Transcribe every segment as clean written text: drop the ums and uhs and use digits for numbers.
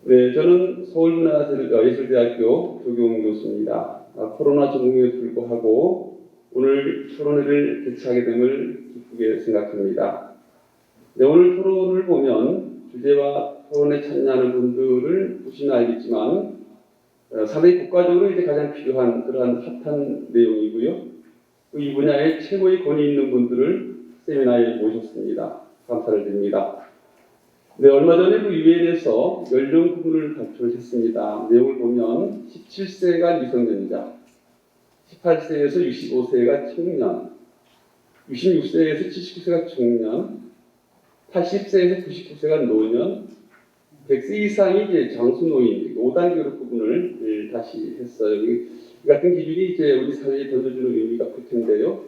네, 저는 서울문화예술대학교 조경 교수입니다. 코로나 전공에 불구하고 오늘 토론회를 개최하게 됨을 기쁘게 생각합니다. 네, 오늘 토론을 보면 주제와 토론에 참여하는 분들을 보시면 알겠지만 상당히 국가적으로 이제 가장 필요한 그러한 핫한 내용이고요. 이 분야에 최고의 권위 있는 분들을 세미나에 모셨습니다. 감사를 드립니다. 네, 얼마 전에 그 유엔에서 연령 구분을 발표했습니다. 내용을 보면 17세가 미성년자, 18세에서 65세가 청년, 66세에서 79세가 중년, 80세에서 99세가 노년, 100세 이상이 이제 장수노인 5단계로 구분을 다시 했어요. 이 같은 기준이 이제 우리 사회에 던져주는 의미가 클 텐데요.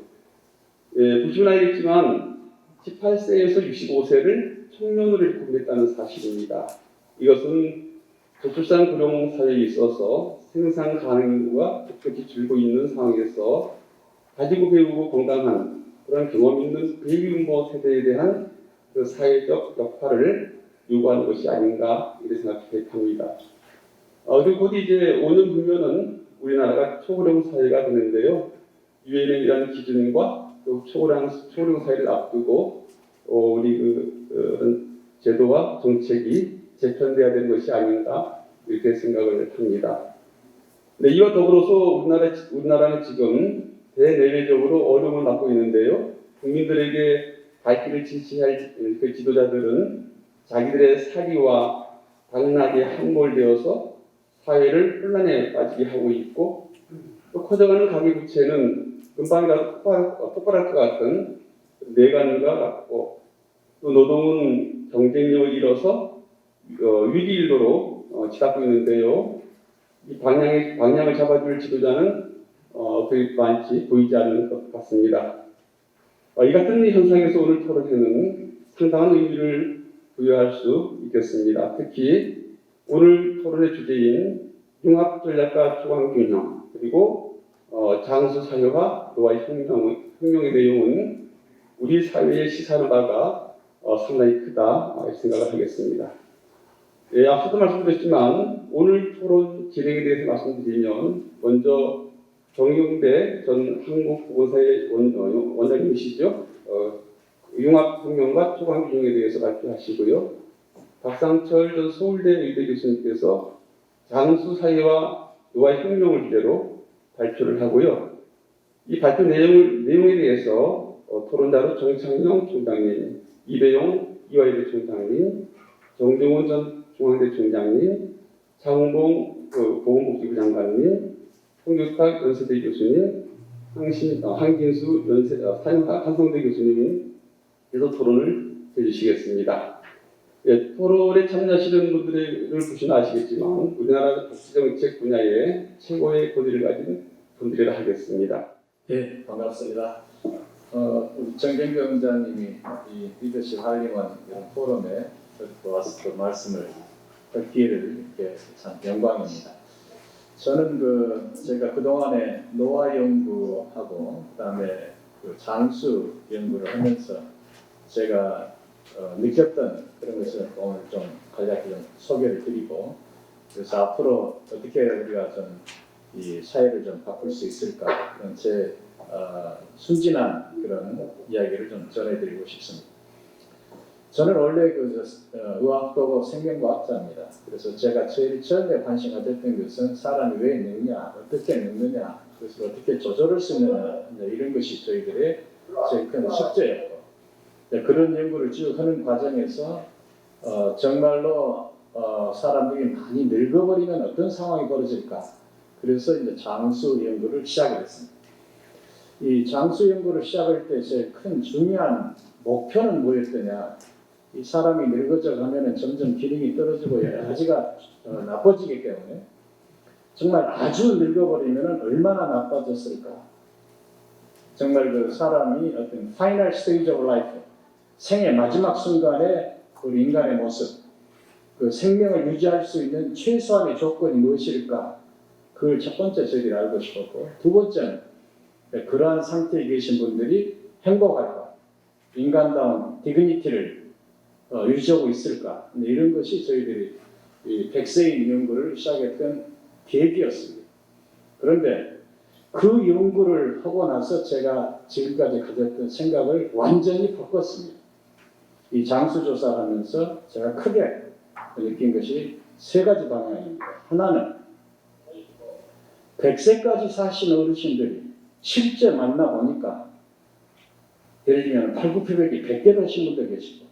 보시면 알겠지만 18세에서 65세를 청년으로 구분했다는 사실입니다. 이것은 저출산 고령 사회에 있어서 생산 가능 인구가 급격히 줄고 있는 상황에서 가지고 배우고 건강한 그런 경험 있는 베이비부머 세대에 대한 그 사회적 역할을 요구하는 것이 아닌가 이렇게 생각합니다. 그리고 곧 이제 5년 후면은 우리나라가 초고령 사회가 되는데요. 유엔의 이러한 기준과 또 초고령 사회를 앞두고 우리 그런 제도와 정책이 재편돼야 되는 것이 아닌가 이렇게 생각을 합니다. 네, 이와 더불어서 우리나라는 지금 대내외적으로 어려움을 맞고 있는데요. 국민들에게 갈 길을 지시할 그 지도자들은 자기들의 사기와 당락에 함몰되어서 사회를 혼란에 빠지게 하고 있고 또 커져가는 가계부채는 금방이라도 폭발할 것 같은 내관과 같고 또 노동은 경쟁력을 잃어서 위기일도로 치닫고 있는데요. 이 방향을 잡아줄 지도자는 거의 많지 보이지 않는 것 같습니다. 이 같은 현상에서 오늘 토론회는 상당한 의미를 부여할 수 있겠습니다. 특히 오늘 토론의 주제인 융합전략과 초강균형 그리고 장수사회와 노화의 혁명의 내용은 우리 사회에 시사하는 바가 상당히 크다 생각을 하겠습니다. 앞서도 말씀드렸지만 오늘 토론 진행에 대해서 말씀드리면 먼저 정용대 전 한국보건사의 원장님이시죠. 융합혁명과 초강균형에 대해서 발표하시고요. 박상철 전 서울대 의대 교수님께서 장수사회와 노화혁명을 주제로 발표를 하고요. 이 발표 내용에 대해서 토론자로 정창영 총장님, 이배용 이화여대 총장님, 정정원 전 중앙대 총장님, 장홍봉 보건복지부 장관님, 홍규탁 연세대 교수님, 한긴수 한성대 교수님께서 토론을 해주시겠습니다. 예, 토론에 참여하시는 분들을 보시면 아시겠지만 우리나라 복지정책 분야에 최고의 권위를 가진 분들이라 하겠습니다. 예, 반갑습니다. 우리 정경규 원장님이 이 리더십 할림원 이런 포럼에 와서 또 말씀을 할 기회를 이렇게 참 영광입니다. 저는 제가 그동안에 노화 연구하고 그다음에 장수 연구를 하면서 제가 느꼈던 그런 것을 오늘 좀 간략히 좀 소개를 드리고 그래서 앞으로 어떻게 우리가 좀 이 사회를 좀 바꿀 수 있을까 그런 제 순진한 그런 이야기를 좀 전해드리고 싶습니다. 저는 원래 의학도고 생명과학자입니다. 그래서 제가 제일 처음에 관심 가졌던 것은 사람이 왜 늙냐, 어떻게 늙느냐, 그것을 어떻게 조절할 수 있느냐 이런 것이 저희들의 제일 큰 숙제였고 그런 연구를 쭉 하는 과정에서 정말로 사람들이 많이 늙어버리면 어떤 상황이 벌어질까? 그래서 이제 장수 연구를 시작했습니다. 이 장수 연구를 시작할 때 제일 큰 중요한 목표는 뭐였더냐? 이 사람이 늙어져 가면은 점점 기능이 떨어지고 여러 가지가 나빠지기 때문에 정말 아주 늙어버리면은 얼마나 나빠졌을까? 정말 그 사람이 어떤 final stage of life, 생의 마지막 순간에 우리 인간의 모습, 그 생명을 유지할 수 있는 최소한의 조건이 무엇일까? 그걸 첫 번째 저희들이 알고 싶었고, 두 번째는 그러한 상태에 계신 분들이 행복할까? 인간다운 디그니티를 유지하고 있을까? 이런 것이 저희들이 이 백세인 연구를 시작했던 계기였습니다. 그런데 그 연구를 하고 나서 제가 지금까지 가졌던 생각을 완전히 바꿨습니다. 이 장수조사를 하면서 제가 크게 느낀 것이 세 가지 방향입니다. 하나는 100세까지 사신 어르신들이 실제 만나보니까 예를 들면 팔굽혀펴기 100개 하신 분도 계시고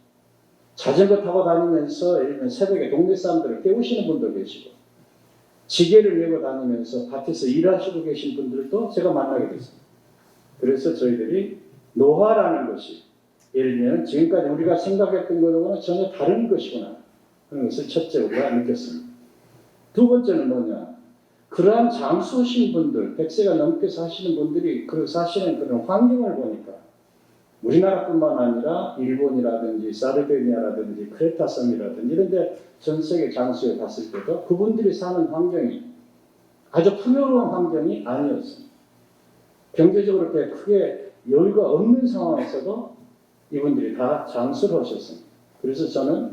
자전거 타고 다니면서 예를 들면 새벽에 동네 사람들을 깨우시는 분도 계시고 지게를 메고 다니면서 밭에서 일하시고 계신 분들도 제가 만나게 됐습니다. 그래서 저희들이 노화라는 것이 예를 들면 지금까지 우리가 생각했던 것과는 전혀 다른 것이구나 하는 것을 첫째 우리가 느꼈습니다. 두 번째는 뭐냐? 그러한 장수하신 분들, 100세가 넘게 사시는 분들이 그 사시는 그런 환경을 보니까 우리나라뿐만 아니라 일본이라든지 사르디니아라든지 크레타 섬이라든지 이런 데 전 세계 장수에 갔을 때도 그분들이 사는 환경이 아주 풍요로운 환경이 아니었습니다. 경제적으로 그렇게 크게 여유가 없는 상황에서도 이분들이 다 장수를 하셨습니다. 그래서 저는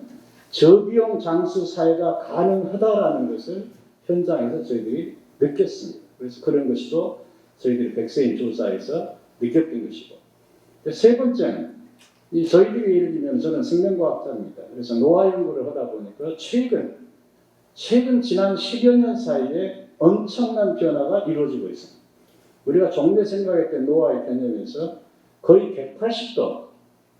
저비용 장수 사회가 가능하다라는 것을 현장에서 저희들이 느꼈습니다. 그래서 그런 것이 또 저희들이 백세인 조사에서 느꼈던 것이고 세 번째는 저희들이 예를 들면 저는 생명과학자입니다. 그래서 노화 연구를 하다 보니까 최근 지난 10여 년 사이에 엄청난 변화가 이루어지고 있습니다. 우리가 종래 생각했던 노화의 개념에서 거의 180도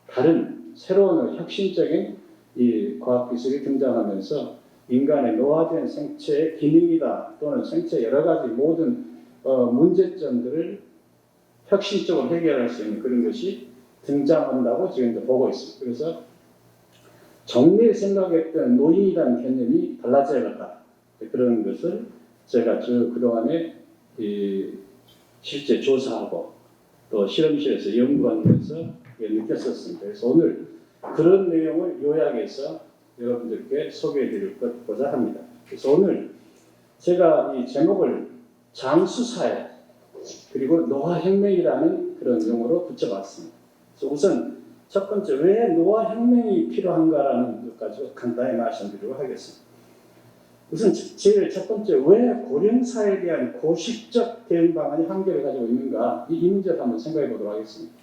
다른 새로운 혁신적인 이 과학기술이 등장하면서 인간의 노화된 생체의 기능이다 또는 생체 여러 가지 모든 문제점들을 혁신적으로 해결할 수 있는 그런 것이 등장한다고 지금 보고 있습니다. 그래서 정리에 생각했던 노인이라는 개념이 달라져야겠다. 그런 것을 제가 그동안에 실제 조사하고 또 실험실에서 연구하면서 느꼈었습니다. 그래서 오늘 그런 내용을 요약해서 여러분들께 소개해 드리고자 합니다. 그래서 오늘 제가 이 제목을 장수사회 그리고 노화혁명이라는 그런 용어로 붙여봤습니다. 그래서 우선 첫 번째 왜 노화혁명이 필요한가라는 것 가지고 간단히 말씀드리도록 하겠습니다. 우선 제일 첫 번째 왜 고령사에 대한 고식적 대응 방안이 한계를 가지고 있는가 이 문제를 한번 생각해 보도록 하겠습니다.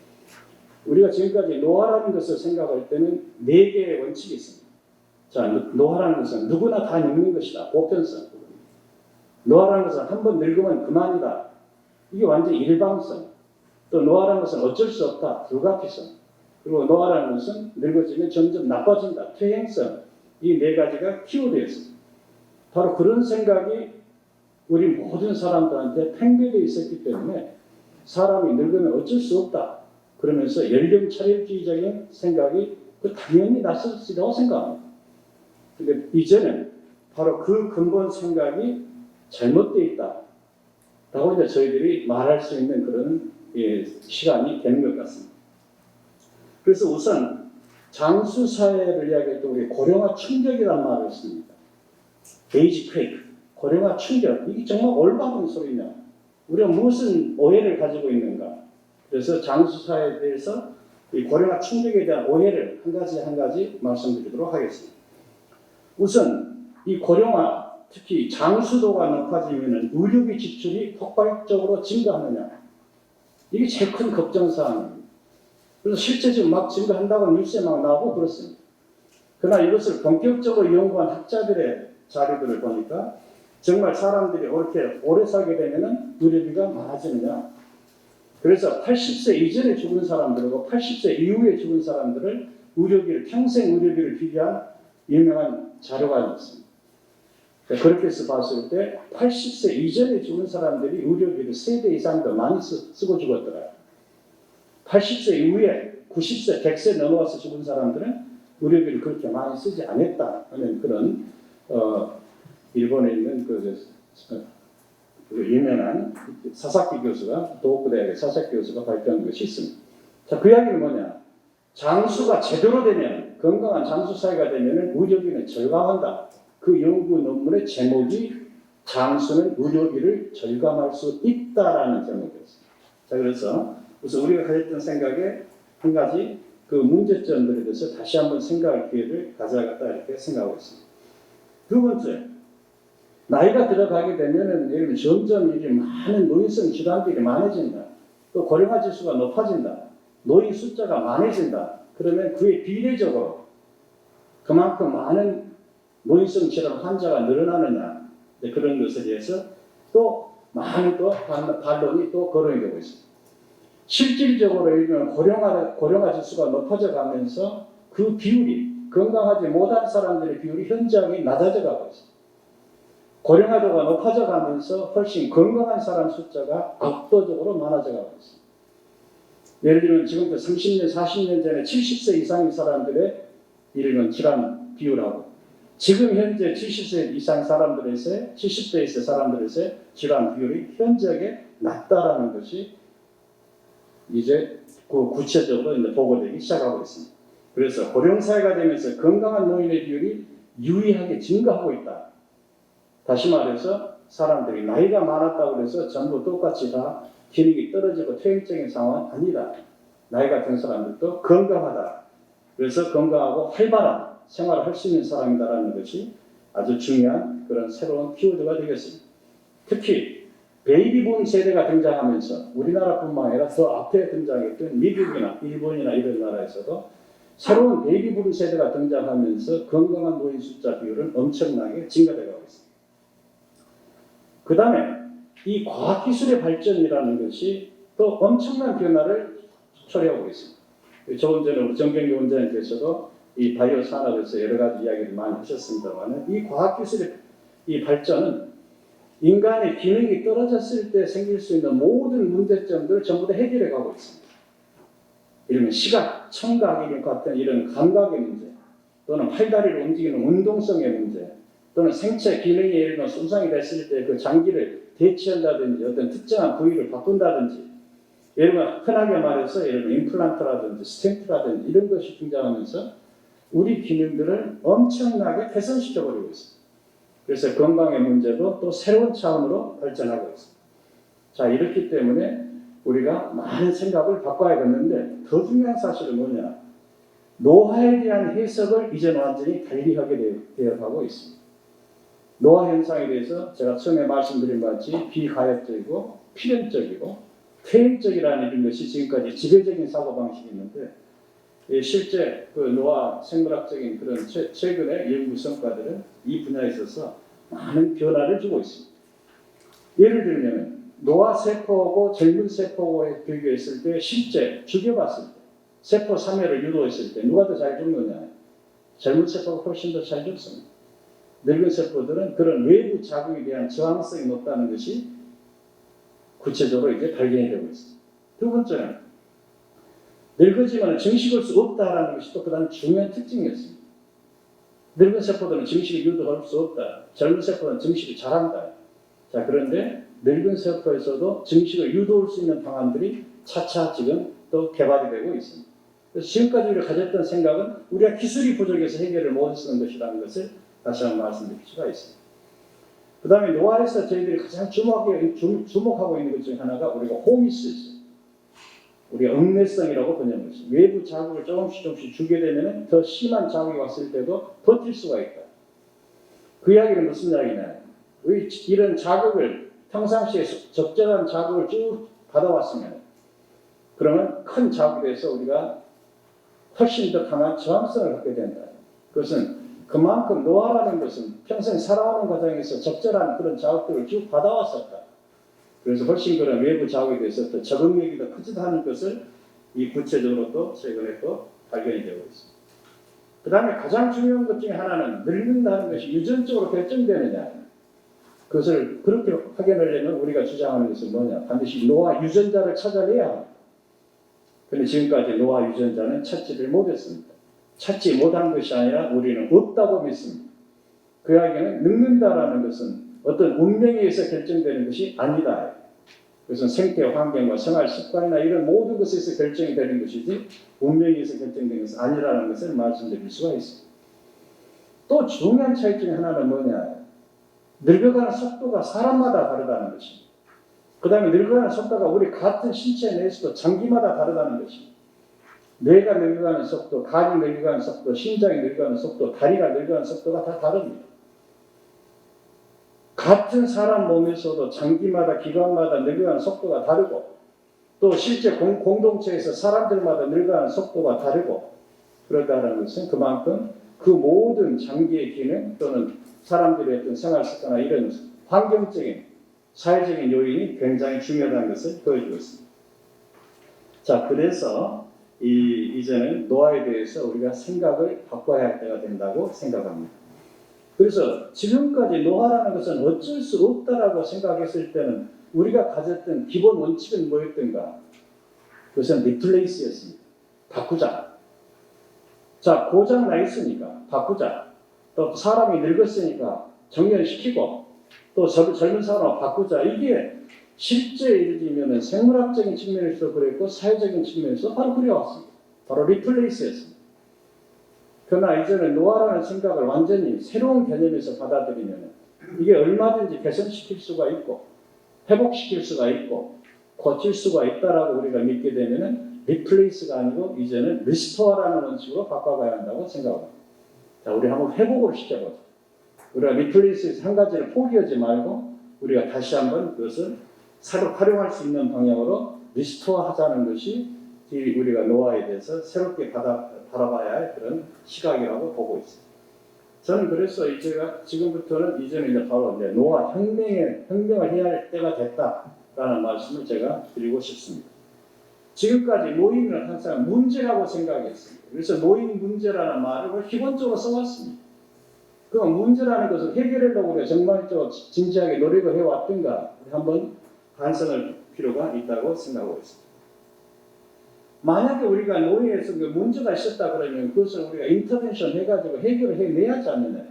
우리가 지금까지 노화라는 것을 생각할 때는 네 개의 원칙이 있습니다. 자, 노화라는 것은 누구나 다 늙는 것이다. 보편성. 노화라는 것은 한 번 늙으면 그만이다. 이게 완전 일방성. 또 노화라는 것은 어쩔 수 없다. 불가피성. 그리고 노화라는 것은 늙어지면 점점 나빠진다. 퇴행성. 이 네 가지가 키워드였습니다. 바로 그런 생각이 우리 모든 사람들한테 팽배되어 있었기 때문에 사람이 늙으면 어쩔 수 없다. 그러면서 연령 차별주의적인 생각이 당연히 낯설지라고 생각합니다. 근데 이제는 바로 그 근본 생각이 잘못되어 있다. 라고 이제 저희들이 말할 수 있는 그런 시간이 되는 것 같습니다. 그래서 우선 장수사회를 이야기할 때 우리 고령화 충격이라는 말을 씁니다. 에이지 퀘이크, 고령화 충격. 이게 정말 올바른 소리냐? 우리가 무슨 오해를 가지고 있는가? 그래서 장수사회에 대해서 이 고령화 충격에 대한 오해를 한 가지 말씀드리도록 하겠습니다. 우선 이 고령화, 특히 장수도가 높아지면 의료비 지출이 폭발적으로 증가하느냐? 이게 제일 큰 걱정사항입니다. 그래서 실제 지금 막 증가한다고 뉴스에 막 나오고 그렇습니다. 그러나 이것을 본격적으로 연구한 학자들의 자료들을 보니까 정말 사람들이 이렇게 오래 살게 되면 의료비가 많아지느냐? 그래서 80세 이전에 죽은 사람들하고 80세 이후에 죽은 사람들을 평생 의료비를 비교한 유명한 자료가 있습니다. 그렇게 해서 봤을 때 80세 이전에 죽은 사람들이 의료비를 3배 이상 더 많이 쓰고 죽었더라고요. 80세 이후에 90세, 100세 넘어와서 죽은 사람들은 의료비를 그렇게 많이 쓰지 않았다 하는 그런 일본에 있는 그 유명한 사사키 교수가 도호쿠 대학의 사사키 교수가 발표한 것이 있습니다. 자, 그 이야기는 뭐냐? 장수가 제대로 되면 건강한 장수 사회가 되면 의료비는 절감한다. 그 연구 논문의 제목이 장수는 의료비를 절감할 수 있다라는 제목이었습니다. 자, 그래서 우선 우리가 가졌던 생각에 한 가지 그 문제점들에 대해서 다시 한번 생각할 기회를 가져야겠다 이렇게 생각하고 있습니다. 두 번째, 나이가 들어가게 되면은 예를 들면 점점 이게 많은 노인성 질환들이 많아진다. 또 고령화 지수가 높아진다. 노인 숫자가 많아진다. 그러면 그에 비례적으로 그만큼 많은 노인성 질환 환자가 늘어나느냐, 그런 것에 대해서 또 많은 또 반론이 또 거론이 되고 있습니다. 실질적으로 이런 고령화 지수가 높아져 가면서 그 비율이, 건강하지 못한 사람들의 비율이 현저하게 낮아져 가고 있습니다. 고령화도가 높아져 가면서 훨씬 건강한 사람 숫자가 압도적으로 많아져 가고 있습니다. 예를 들면 지금부터 30년, 40년 전에 70세 이상의 사람들의 이런 질환 비율하고 지금 현재 70세 이상 사람들에서 70대에서 사람들에서 질환 비율이 현저하게 낮다라는 것이 이제 구체적으로 이제 보고되기 시작하고 있습니다. 그래서 고령사회가 되면서 건강한 노인의 비율이 유의하게 증가하고 있다. 다시 말해서 사람들이 나이가 많았다고 해서 전부 똑같이 다 기능이 떨어지고 퇴행적인 상황은 아니다. 나이가 든 사람들도 건강하다. 그래서 건강하고 활발한 생활을 할 수 있는 사람이다라는 것이 아주 중요한 그런 새로운 키워드가 되겠습니다. 특히 베이비붐 세대가 등장하면서 우리나라뿐만 아니라 더 앞에 등장했던 미국이나 일본이나 이런 나라에서도 새로운 베이비붐 세대가 등장하면서 건강한 노인 숫자 비율은 엄청나게 증가되고 있습니다. 그 다음에 이 과학기술의 발전이라는 것이 또 엄청난 변화를 초래하고 있습니다. 조금 전에 우리 정경규 원장님께서도 이 바이오 산업에서 여러 가지 이야기를 많이 하셨습니다만 이 과학기술의 이 발전은 인간의 기능이 떨어졌을 때 생길 수 있는 모든 문제점들을 전부 다 해결해 가고 있습니다. 이러면 시각, 청각 같은 이런 감각의 문제, 또는 팔다리를 움직이는 운동성의 문제, 또는 생체 기능이 예를 들면 손상이 됐을 때 그 장기를 대체한다든지 어떤 특정한 부위를 바꾼다든지, 예를 들면 흔하게 말해서 예를 들면 임플란트라든지 스텐트라든지 이런 것이 등장하면서 우리 기능들을 엄청나게 개선시켜버리고 있습니다. 그래서 건강의 문제도 또 새로운 차원으로 발전하고 있습니다. 자, 이렇기 때문에 우리가 많은 생각을 바꿔야겠는데 더 중요한 사실은 뭐냐? 노화에 대한 해석을 이제는 완전히 달리하게 되어 가고 있습니다. 노화 현상에 대해서 제가 처음에 말씀드린 것 같이 비가역적이고 필연적이고 퇴행적이라는 이런 것이 지금까지 지배적인 사고방식이 있는데 실제 그 노화 생물학적인 그런 최근의 연구 성과들은 이 분야에 있어서 많은 변화를 주고 있습니다. 예를 들면 노화 세포하고 젊은 세포에 비교했을 때 실제 죽여봤을 때 세포 사멸을 유도했을 때 누가 더 잘 죽느냐? 젊은 세포가 훨씬 더 잘 죽습니다. 늙은 세포들은 그런 외부 자극에 대한 저항성이 높다는 것이 구체적으로 이제 발견이 되고 있습니다. 두 번째는 늙어지면 증식할 수 없다라는 것이 또 그다음 중요한 특징이었습니다. 늙은 세포들은 증식을 유도할 수 없다. 젊은 세포는 증식을 잘한다. 자, 그런데 늙은 세포에서도 증식을 유도할 수 있는 방안들이 차차 지금 또 개발이 되고 있습니다. 그래서 지금까지 우리가 가졌던 생각은 우리가 기술이 부족해서 해결을 못했는 것이라는 것을 다시 한번 말씀드릴 수가 있습니다. 그 다음에 노화에서 저희들이 가장 주목하고 있는 것 중에 하나가 우리가 호미시스, 우리가 응내성이라고 번역을 했습니다. 외부 자극을 조금씩 주게 되면 더 심한 자극이 왔을 때도 버틸 수가 있다. 그 이야기는 무슨 이야기냐? 이런 자극을 평상시에 적절한 자극을 쭉 받아왔으면 그러면 큰 자극에 대해서 우리가 훨씬 더 강한 저항성을 갖게 된다. 그것은 그만큼 노화라는 것은 평생 살아오는 과정에서 적절한 그런 자극들을 쭉 받아왔었다. 그래서 훨씬 그런 외부 자극에 대해서 더 적응력이 더 크지다는 것을 이 구체적으로 또 최근에 또 발견이 되고 있습니다. 그 다음에 가장 중요한 것 중에 하나는 늙는다는 것이 유전적으로 결정되느냐. 그것을 그렇게 확인하려면 우리가 주장하는 것은 뭐냐. 반드시 노화 유전자를 찾아내야 합니다. 그런데 지금까지 노화 유전자는 찾지를 못했습니다. 찾지 못한 것이 아니라 우리는 없다고 믿습니다. 그 이야기는 늙는다라는 것은 어떤 운명에 의해서 결정되는 것이 아니다. 그것은 생태 환경과 생활 습관이나 이런 모든 것에서 결정이 되는 것이지 운명에 의해서 결정되는 것은 아니라는 것을 말씀드릴 수가 있습니다. 또 중요한 차이 중에 하나는 뭐냐. 늙어가는 속도가 사람마다 다르다는 것입니다. 그 다음에 늙어가는 속도가 우리 같은 신체 내에서도 장기마다 다르다는 것입니다. 뇌가 늙어가는 속도, 간이 늙어가는 속도, 심장이 늙어가는 속도, 다리가 늙어가는 속도가 다 다릅니다. 같은 사람 몸에서도 장기마다 기관마다 늙어가는 속도가 다르고 또 실제 공동체에서 사람들마다 늙어가는 속도가 다르고 그렇다는 것은 그만큼 그 모든 장기의 기능 또는 사람들의 어떤 생활 습관이나 이런 환경적인 사회적인 요인이 굉장히 중요하다는 것을 보여주고 있습니다. 자, 그래서 이제는 노화에 대해서 우리가 생각을 바꿔야 할 때가 된다고 생각합니다. 그래서 지금까지 노화라는 것은 어쩔 수 없다라고 생각했을 때는 우리가 가졌던 기본 원칙은 뭐였던가? 그것은 리플레이스였습니다. 바꾸자. 자, 고장 나 있으니까 바꾸자. 또 사람이 늙었으니까 정년시키고 또 젊은 사람을 바꾸자. 이게 실제 예를 들면 생물학적인 측면에서 그랬고 사회적인 측면에서 바로 그래왔습니다. 바로 리플레이스였습니다. 그러나 이제는 노화라는 생각을 완전히 새로운 개념에서 받아들이면 이게 얼마든지 개선시킬 수가 있고 회복시킬 수가 있고 고칠 수가 있다라고 우리가 믿게 되면은 리플레이스가 아니고 이제는 리스토어라는 원칙으로 바꿔가야 한다고 생각합니다. 자, 우리 한번 회복을 시켜보자. 우리가 리플레이스에서 한 가지를 포기하지 말고 우리가 다시 한번 그것을 새로 활용할 수 있는 방향으로 리스토어 하자는 것이 우리가 노화에 대해서 새롭게 바라봐야 할 그런 시각이라고 보고 있습니다. 저는 그래서 제가 지금부터는 이제는 이제 바로 이제 노화 혁명을 해야 할 때가 됐다라는 말씀을 제가 드리고 싶습니다. 지금까지 노인을 항상 문제라고 생각했습니다. 그래서 노인 문제라는 말을 기본적으로 써왔습니다. 그 문제라는 것을 해결하려고 우리가 정말 진지하게 노력을 해왔던가 한번 반성할 필요가 있다고 생각하고 있습니다. 만약에 우리가 노인에서 그 문제가 있었다 그러면 그것을 우리가 인터벤션 해가지고 해결을 해내야지 않느냐.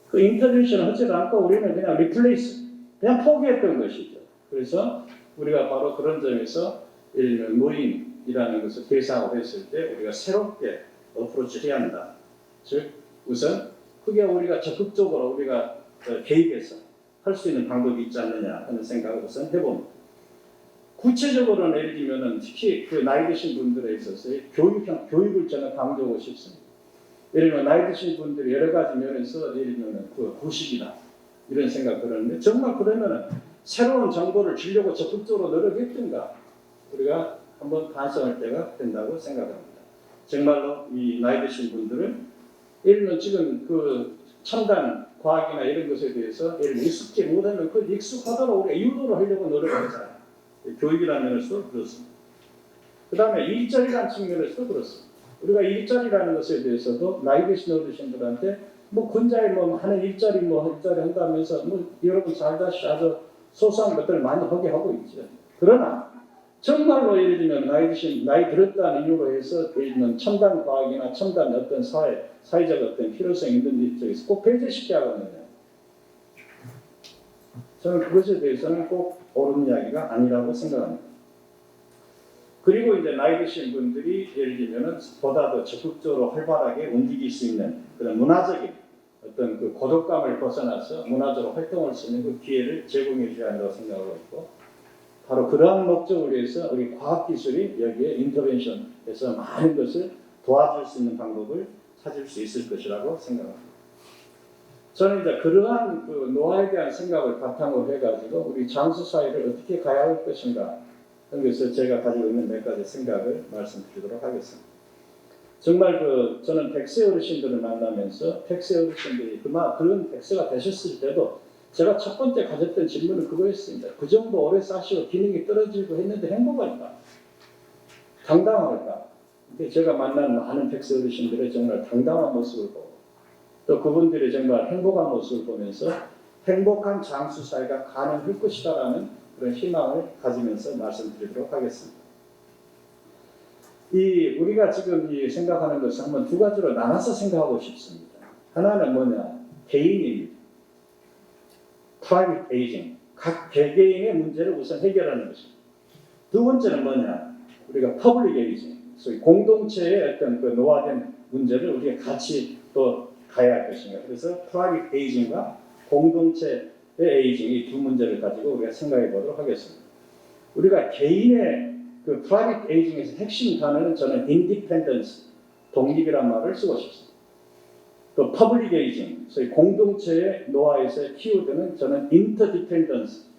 그 인터벤션을 하지 않고 우리는 그냥 리플레이스, 그냥 포기했던 것이죠. 그래서 우리가 바로 그런 점에서 노인이라는 것을 대상으로 했을 때 우리가 새롭게 어프로치를 해야 한다. 즉 우선 크게 우리가 적극적으로 우리가 개입해서 할 수 있는 방법이 있지 않느냐 하는 생각을 우선 해봅니다. 구체적으로는 예를 들면 특히 그 나이 드신 분들에 있어서 교육을 저는 강조하고 싶습니다. 예를 들면 나이 드신 분들이 여러 가지 면에서 예를 들면 그 구식이나 이런 생각 그러는데 정말 그러면은 새로운 정보를 주려고 적극적으로 노력했던가 우리가 한번 반성할 때가 된다고 생각합니다. 정말로 이 나이 드신 분들은 예를 들면 지금 그 첨단 과학이나 이런 것에 대해서 예를 들면 익숙지 못하면 그 익숙하도록 우리가 유도를 하려고 노력하잖아요. 교육이라는 면에서도 그렇습니다. 그 다음에 일자리라는 측면에서도 그렇습니다. 우리가 일자리라는 것에 대해서도 나이 드신 어르신들한테 뭐 군자에 뭐 하는 일자리 한다면서 뭐 여러분 잘다시 아주 소소한 것들을 많이 하게 하고 있죠. 그러나 정말로 예를 들면 나이 들었다는 이유로 해서 예를 들면 첨단 과학이나 첨단 어떤 사회적 어떤 필요성 있는 입장에서 꼭 배제시켜야 하거든요. 저는 그것에 대해서는 꼭 옳은 이야기가 아니라고 생각합니다. 그리고 이제 나이 드신 분들이 예를 들면 보다 더 적극적으로 활발하게 움직일 수 있는 그런 문화적인 어떤 그 고독감을 벗어나서 문화적으로 활동할 수 있는 그 기회를 제공해 줘야 한다고 생각하고 있고 바로 그러한 목적을 위해서 우리 과학기술이 여기에 인터벤션에서 많은 것을 도와줄 수 있는 방법을 찾을 수 있을 것이라고 생각합니다. 저는 이제 그러한 그 노화에 대한 생각을 바탕으로 해가지고 우리 장수 사회를 어떻게 가야 할 것인가 하는 것을 제가 가지고 있는 몇 가지 생각을 말씀드리도록 하겠습니다. 정말 저는 100세 어르신들을 만나면서 100세 어르신들이 그런 100세가 되셨을 때도 제가 첫 번째 가졌던 질문은 그거였습니다. 그 정도 오래 사시고 기능이 떨어지고 했는데 행복할까? 당당할까? 제가 만난 많은 100세 어르신들의 정말 당당한 모습을 보고 또 그분들의 정말 행복한 모습을 보면서 행복한 장수 사회가 가능할 것이다라는 그런 희망을 가지면서 말씀드리도록 하겠습니다. 우리가 지금 생각하는 것을 한번 두 가지로 나눠서 생각하고 싶습니다. 하나는 뭐냐? 개인입니다. private aging. 각 개개인의 문제를 우선 해결하는 것입니다. 두 번째는 뭐냐? 우리가 public aging. 소위 공동체의 어떤 그 노화된 문제를 우리가 같이 또 가야 할 것인가. 그래서 private aging과 공동체의 aging 이 두 문제를 가지고 우리가 생각해 보도록 하겠습니다. 우리가 개인의 그 private aging에서 핵심 단어는 저는 independence, 독립이란 말을 쓰고 싶습니다. 또 퍼블릭 에이징, 소위 공동체의 노화에서의 키워드는 저는 인터디펜던스,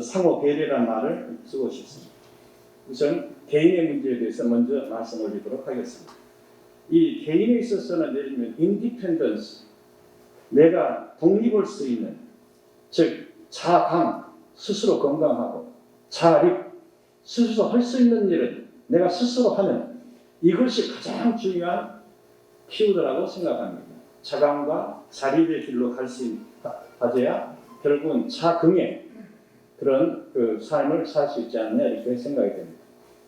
상호 배려라는 말을 쓰고 싶습니다. 우선 개인의 문제에 대해서 먼저 말씀을 드리도록 하겠습니다. 이 개인에 있어서는 예를 들면 인디펜던스, 내가 독립할 수 있는, 즉 자강, 스스로 건강하고 자립, 스스로 할 수 있는 일은 내가 스스로 하는, 이것이 가장 중요한 키워드라고 생각합니다. 자강과 자립의 길로 가져야 결국은 자긍의 그런 그 삶을 살 수 있지 않느냐 이렇게 생각이 됩니다.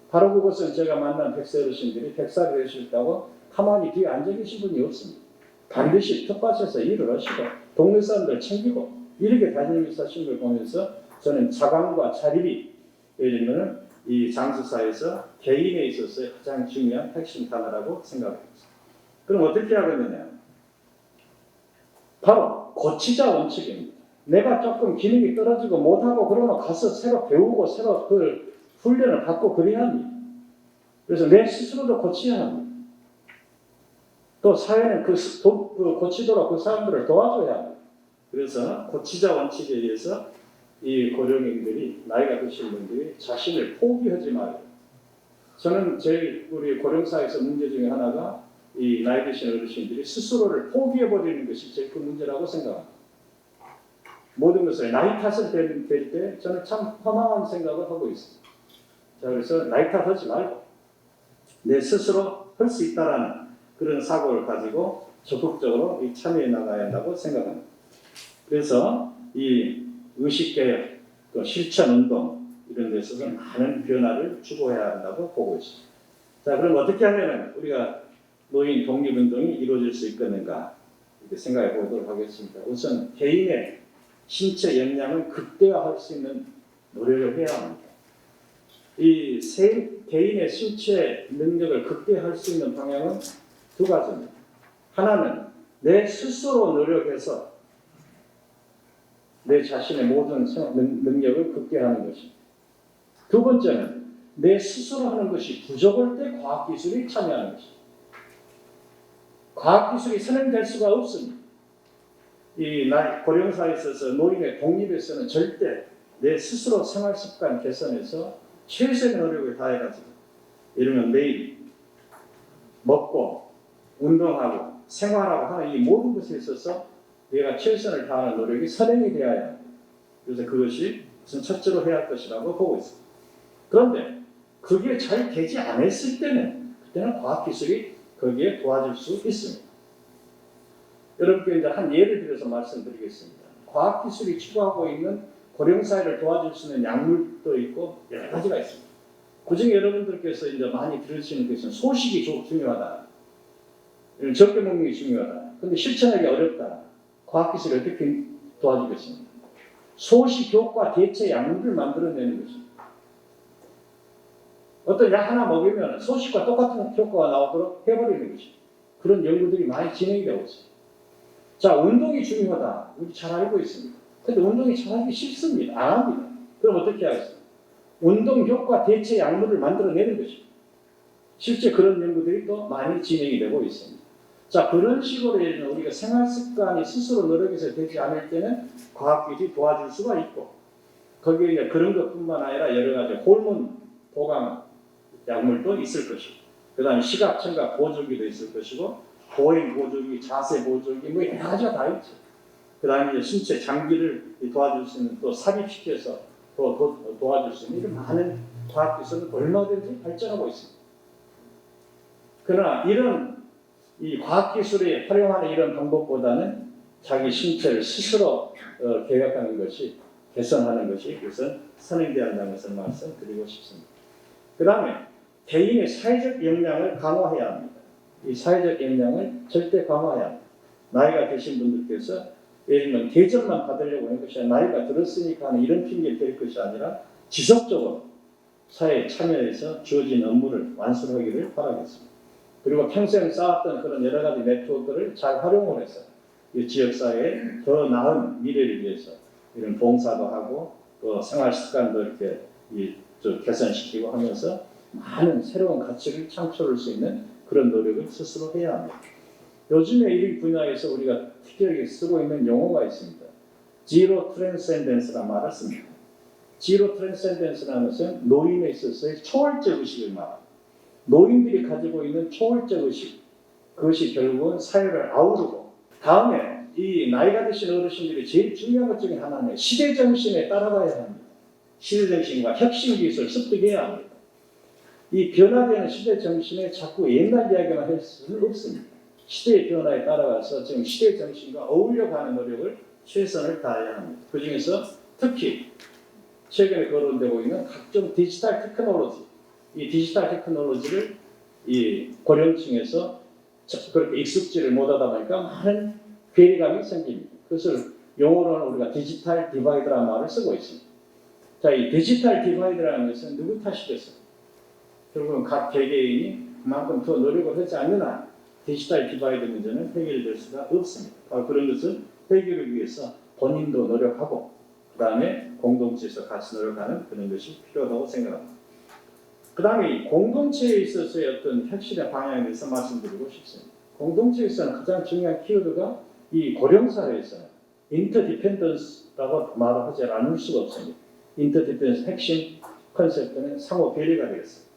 바로 그것은 제가 만난 백세 어르신들이 백살이 되셨다고 가만히 뒤에 앉아 계신 분이 없습니다. 반드시 텃밭에서 일을 하시고 동네 사람들 챙기고 이렇게 다니면서 사신 걸 보면서 저는 자강과 자립이 예를 들면 이 장수사에서 개인에 있어서 가장 중요한 핵심 단어라고 생각합니다. 그럼 어떻게 하겠느냐? 바로 고치자 원칙입니다. 내가 조금 기능이 떨어지고 못하고 그러면 가서 새로 배우고 새로 그 훈련을 받고 그래야 합니다. 그래서 내 스스로도 고쳐야 합니다. 또 사회는 그 고치도록 그 사람들을 도와줘야 합니다. 그래서 고치자 원칙에 의해서 이 고령인들이 나이가 드신 분들이 자신을 포기하지 말고, 저는 우리 고령사에서 문제 중에 하나가 이 나이 드신 어르신들이 스스로를 포기해버리는 것이 제일 큰 문제라고 생각합니다. 모든 것을 나이 탓을 될 때 저는 참 허망한 생각을 하고 있습니다. 자, 그래서 나이 탓하지 말고 내 스스로 할 수 있다라는 그런 사고를 가지고 적극적으로 참여해 나가야 한다고 생각합니다. 그래서 이 의식개혁, 또 실천운동 이런 데 있어서 많은 변화를 추구해야 한다고 보고 있습니다. 자, 그럼 어떻게 하면 우리가 노인 독립운동이 이루어질 수 있겠는가 이렇게 생각해 보도록 하겠습니다. 우선 개인의 신체 역량을 극대화할 수 있는 노력을 해야 합니다. 이 개인의 신체 능력을 극대화할 수 있는 방향은 두 가지입니다. 하나는 내 스스로 노력해서 내 자신의 모든 능력을 극대화하는 것입니다. 두 번째는 내 스스로 하는 것이 부족할 때 과학기술이 참여하는 것입니다. 과학기술이 선행될 수가 없습니다. 이 고령사에 있어서 노인의 독립에서는 절대 내 스스로 생활습관 개선해서 최선의 노력을 다해가지고 이러면 매일 먹고 운동하고 생활하고 하는 이 모든 것에 있어서 내가 최선을 다하는 노력이 선행이 되어야 합니다. 그래서 그것이 우선 첫째로 해야 할 것이라고 보고 있습니다. 그런데 그게 잘 되지 않았을 때는 그때는 과학기술이 거기에 도와줄 수 있습니다. 여러분께 이제 한 예를 들어서 말씀드리겠습니다. 과학기술이 추구하고 있는 고령사회를 도와줄 수 있는 약물도 있고 여러 가지가 있습니다. 그중에 여러분들께서 이제 많이 들으시는 것은 소식이 중요하다. 적게 먹는 게 중요하다. 그런데 실천하기 어렵다. 과학기술이 어떻게 도와주겠습니까? 소식 효과 대체 약물을 만들어내는 것입니다. 어떤 약 하나 먹으면 소식과 똑같은 효과가 나오도록 해버리는 것입니다. 그런 연구들이 많이 진행이 되고 있습니다. 자, 운동이 중요하다. 우리 잘 알고 있습니다. 그런데 운동이 잘하기 싫습니다. 안 합니다. 그럼 어떻게 하겠습니까? 운동 효과 대체 약물을 만들어내는 것입니다. 실제 그런 연구들이 또 많이 진행이 되고 있습니다. 자, 그런 식으로 우리가 생활 습관이 스스로 노력해서 되지 않을 때는 과학기술이 도와줄 수가 있고, 거기에 이제 그런 것뿐만 아니라 여러 가지 호르몬 보강 약물도 있을 것이고, 그 다음에 시각, 청각 보조기도 있을 것이고, 보행 보조기, 자세 보조기, 뭐 여러 가지가 다 있죠. 그 다음에 이제 신체 장기를 도와줄 수 있는, 또 삽입시켜서 도와줄 수 있는 이런 많은 과학기술은 얼마든지 발전하고 있습니다. 그러나 이런 이 과학기술이 활용하는 이런 방법보다는 자기 신체를 스스로 개혁하는 것이, 개선하는 것이 우선 선행되어야 한다는 것을 말씀드리고 싶습니다. 그 다음에 개인의 사회적 역량을 강화해야 합니다. 이 사회적 역량을 절대 강화해야 합니다. 나이가 드신 분들께서 예를 들면 대접만 받으려고 하는 것이 아니라 나이가 들었으니까 하는 이런 핑계를 댈 것이 아니라 지속적으로 사회에 참여해서 주어진 업무를 완수하기를 바라겠습니다. 그리고 평생 쌓았던 그런 여러 가지 네트워크를 잘 활용을 해서 이 지역사회에 더 나은 미래를 위해서 이런 봉사도 하고 또 생활 습관도 이렇게 개선시키고 하면서 많은 새로운 가치를 창출할 수 있는 그런 노력을 스스로 해야 합니다. 요즘에 이 분야에서 우리가 특별히 쓰고 있는 용어가 있습니다. Zero Transcendence라는 말을 씁니다. Zero Transcendence라는 것은 노인에 있어서의 초월적 의식을 말합니다. 노인들이 가지고 있는 초월적 의식, 그것이 결국은 사회를 아우르고, 다음에 이 나이가 드신 어르신들이 제일 중요한 것 중에 하나는 시대 정신에 따라가야 합니다. 시대 정신과 혁신 기술을 습득해야 합니다. 이 변화되는 시대 정신에 자꾸 옛날 이야기만 할 수는 없습니다. 시대의 변화에 따라가서 지금 시대 정신과 어울려가는 노력을 최선을 다해야 합니다. 그 중에서 특히 최근에 거론되고 있는 각종 디지털 테크놀로지, 이 디지털 테크놀로지를 이 고령층에서 그렇게 익숙지를 못하다 보니까 많은 괴리감이 생깁니다. 그것을 용어로는 우리가 디지털 디바이드라는 말을 쓰고 있습니다. 자, 이 디지털 디바이드라는 것은 누구 탓이겠어요? 결국은 각 개개인이 그만큼 더 노력을 하지 않는 한 디지털 디바이드 문제는 해결될 수가 없습니다. 바로 그런 것을 해결을 위해서 본인도 노력하고 그 다음에 공동체에서 같이 노력하는 그런 것이 필요하다고 생각합니다. 그 다음에 공동체에 있어서의 어떤 혁신의 방향에 대해서 말씀드리고 싶습니다. 공동체에서는 가장 중요한 키워드가 이 고령사회에서는 인터디펜던스라고 말을 하지 않을 수가 없습니다. 인터디펜던스 핵심 컨셉트는 상호 배려가 되겠습니다.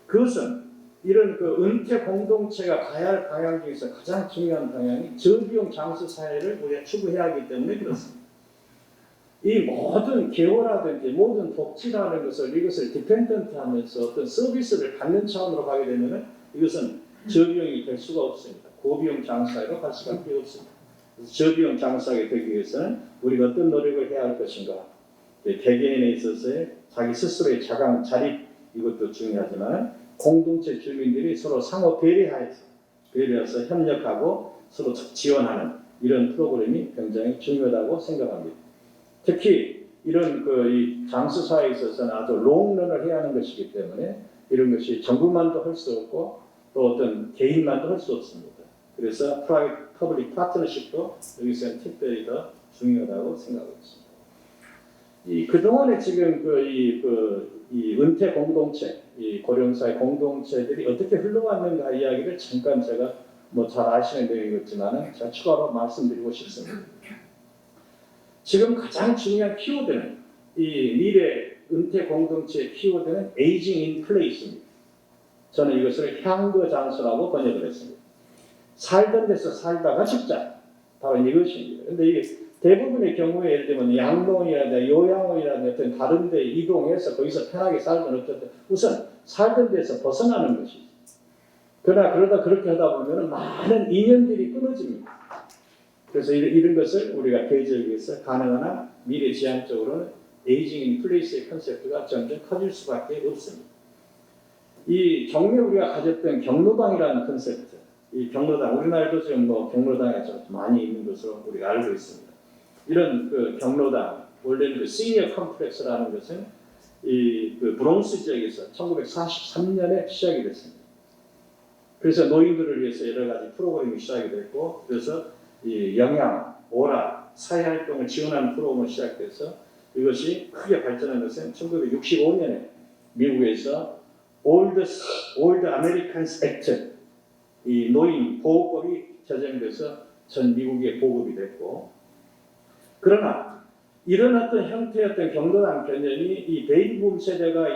그것은 이런 그 은퇴 공동체가 가야 할 방향 중에서 가장 중요한 방향이 저비용 장수 사회를 우리가 추구해야 하기 때문에 그렇습니다. 이 모든 개호라든지 모든 복지라는 것을 이것을 디펜던트하면서 어떤 서비스를 받는 차원으로 가게 되면은 이것은 저비용이 될 수가 없습니다. 고비용 장사로 갈 수밖에 없습니다. 그래서 저비용 장사하게 되기 위해서는 우리가 어떤 노력을 해야 할 것인가? 개개인에 있어서의 자기 스스로의 자강, 자립 이것도 중요하지만 공동체 주민들이 서로 상호 배려해서 협력하고 서로 지원하는 이런 프로그램이 굉장히 중요하다고 생각합니다. 특히 이런 이 장수 사회에 있어서는 아주 롱런을 해야 하는 것이기 때문에 이런 것이 정부만도 할 수 없고 또 어떤 개인만도 할 수 없습니다. 그래서 프라이빗 퍼블릭 파트너십도 여기서는 특별히 더 중요하다고 생각하고 있습니다. 그동안에 지금 이 은퇴 공동체, 이 고령사의 공동체들이 어떻게 흘러왔는가 이야기를 잠깐 제가 잘 아시는 내용이겠지만 제가 추가로 말씀드리고 싶습니다. 지금 가장 중요한 키워드는 이 미래 은퇴 공동체의 키워드는 에이징 인 플레이스입니다. 저는 이것을 향거장수라고 번역을 했습니다. 살던 데서 살다가 죽자. 바로 이것입니다. 그런데 이게 대부분의 경우에 예를 들면 양로원이라든지 요양원이라든지 어떤 다른 데 이동해서 거기서 편하게 살든 어쨌든 우선 살던 데서 벗어나는 것이죠. 그러다 그렇게 하다 보면 많은 인연들이 끊어집니다. 그래서 이런 것을 우리가 개지하기 위해서 가능한 한 미래지향적으로는 에이징 인 플레이스의 컨셉트가 점점 커질 수밖에 없습니다. 이 경매 우리가 가졌던 경로당이라는 컨셉트, 이 경로당 우리나라도 지금 경로당이 좀 많이 있는 것으로 우리가 알고 있습니다. 이런 경로당 원래는 시니어 컴플렉스라는 것은 이 브롱스 지역에서 1943년에 시작이 됐습니다. 그래서 노인들을 위해서 여러 가지 프로그램이 시작이 됐고 그래서 이 영양, 오락, 사회활동을 지원하는 프로그램이 시작돼서 이것이 크게 발전한 것은 1965년에 미국에서 Old Americans Act, 이 노인 보호법이 제정돼서 전 미국에 보급이 됐고, 그러나 이런 어떤 형태의 어떤 경로당 개념이 이 베이비붐 세대가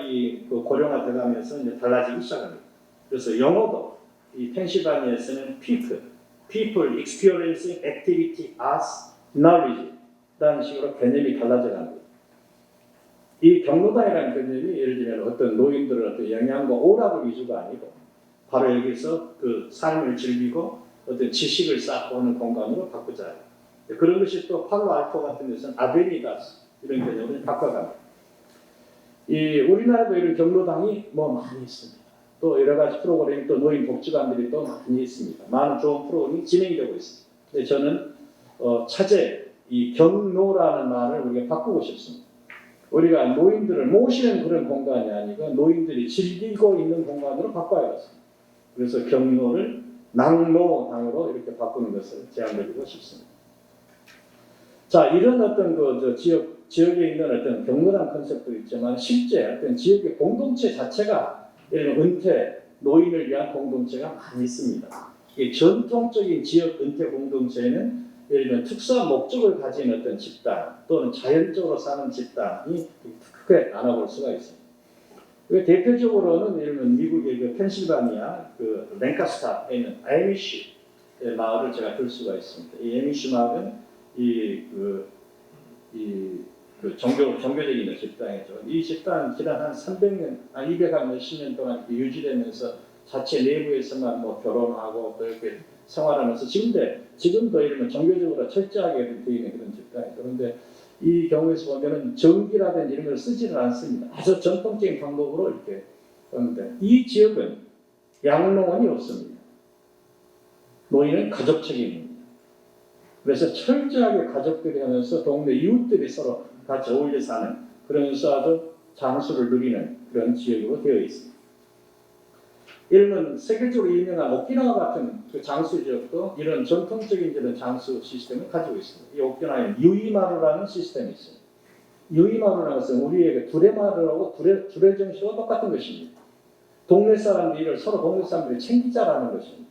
고령화되면서 이제 달라지기 시작합니다. 그래서 영어도 이 펜실바니아에서는 people experiencing activity as knowledge 라는 식으로 개념이 달라져 갑니다. 이 경로당이라는 개념이 예를 들면 어떤 노인들의 어떤 영양과 오락을 위주가 아니고 바로 여기서 그 삶을 즐기고 어떤 지식을 쌓고 하는 공간으로 바꾸자. 그런 것이 또 팔로알토 같은 데서는 아베니다스 이런 개념을 바꿔갑니다. 우리나라도 이런 경로당이 많이 있습니다. 또 여러 가지 프로그램이 또 노인 복지관들이 또 많이 있습니다. 많은 좋은 프로그램이 진행되고 있습니다. 근데 저는 차제 이 경로라는 말을 우리가 바꾸고 싶습니다. 우리가 노인들을 모시는 그런 공간이 아니고 노인들이 즐기고 있는 공간으로 바꿔야겠습니다. 그래서 경로를 낙로당으로 이렇게 바꾸는 것을 제안드리고 싶습니다. 자, 이런 어떤 지역에 있는 어떤 경로당 컨셉도 있지만 실제 어떤 지역의 공동체 자체가 예를 들면 은퇴, 노인을 위한 공동체가 많이 있습니다. 이 전통적인 지역 은퇴 공동체는 예를 들면 특수한 목적을 가진 어떤 집단 또는 자연적으로 사는 집단이 크게 나눠볼 수가 있습니다. 그 대표적으로는 예를 들면 미국의 그 펜실바니아 그 랭카스타에 있는 아미시 마을을 제가 들 수가 있습니다. 이 아미시 마을은 종교적인 집단이죠. 이 집단 지난 한 300년, 200한 몇십 년 동안 유지되면서 자체 내부에서만 뭐 결혼하고 또 이렇게 생활하면서 지금도 이러면 종교적으로 철저하게 되어 있는 그런 집단이죠. 그런데 이 경우에서 보면은 전기라든지 이런 걸 쓰지는 않습니다. 아주 전통적인 방법으로 이렇게 하는데 이 지역은 양로원이 없습니다. 노인은 가족 책임입니다. 그래서 철저하게 가족들이 하면서 동네 이웃들이 서로 같이 어울려 사는 그러면서 아주 장수를 누리는 그런 지역으로 되어 있습니다. 예를 들면 세계적으로 유명한 오키나와 같은 그 장수 지역도 이런 전통적인 이런 장수 시스템을 가지고 있습니다. 이 오키나와에 유이마루라는 시스템이 있습니다. 유이마루라는 것은 우리의 두레마루하고 두레 정신과 똑같은 것입니다. 동네 사람들이 서로 동네 사람들이 챙기자라는 것입니다.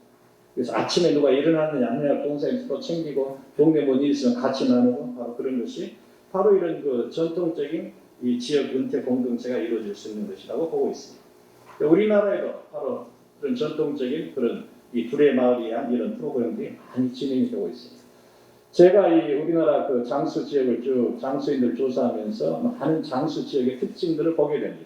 그래서 아침에 누가 일어났느냐 아니냐 동생이 서로 챙기고 동네 뭔 일 있으면 같이 나누고 바로 그런 것이 바로 이런 그 전통적인 이 지역 은퇴 공동체가 이루어질 수 있는 것이라고 보고 있습니다. 우리나라에도 바로 그런 전통적인 그런 이 두레 마을에 의한 이런 프로그램들이 많이 진행이 되고 있습니다. 제가 이 우리나라 그 장수 지역을 쭉 장수인들 조사하면서 많은 장수 지역의 특징들을 보게 됩니다.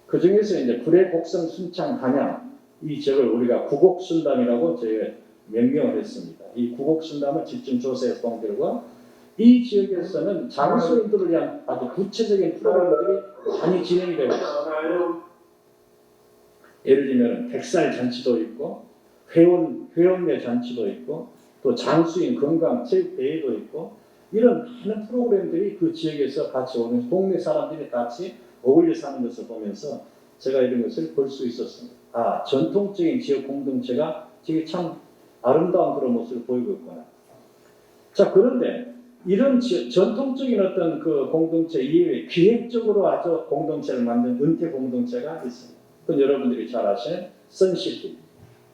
그 중에서 이제 구례, 곡성, 순창, 단양 이 지역을 우리가 구곡순담이라고 저희가 명명을 했습니다. 이 구곡순담은 집중 조사에서 본 결과 이 지역에서는 장수인들을 위한 아주 구체적인 프로그램들이 많이 진행이 되고 있습니다. 예를 들면 백살 잔치도 있고 회원내 잔치도 있고 또 장수인 건강 체육 대회도 있고 이런 많은 프로그램들이 그 지역에서 같이 오는 동네 사람들이 같이 어울려 사는 것을 보면서 제가 이런 것을 볼 수 있었습니다. 아, 전통적인 지역 공동체가 되게 참 아름다운 그런 모습을 보이고 있구나. 자, 그런데 이런 전통적인 어떤 그 공동체 이외에 기획적으로 아주 공동체를 만든 은퇴 공동체가 있습니다. 그건 여러분들이 잘 아시는 선시티,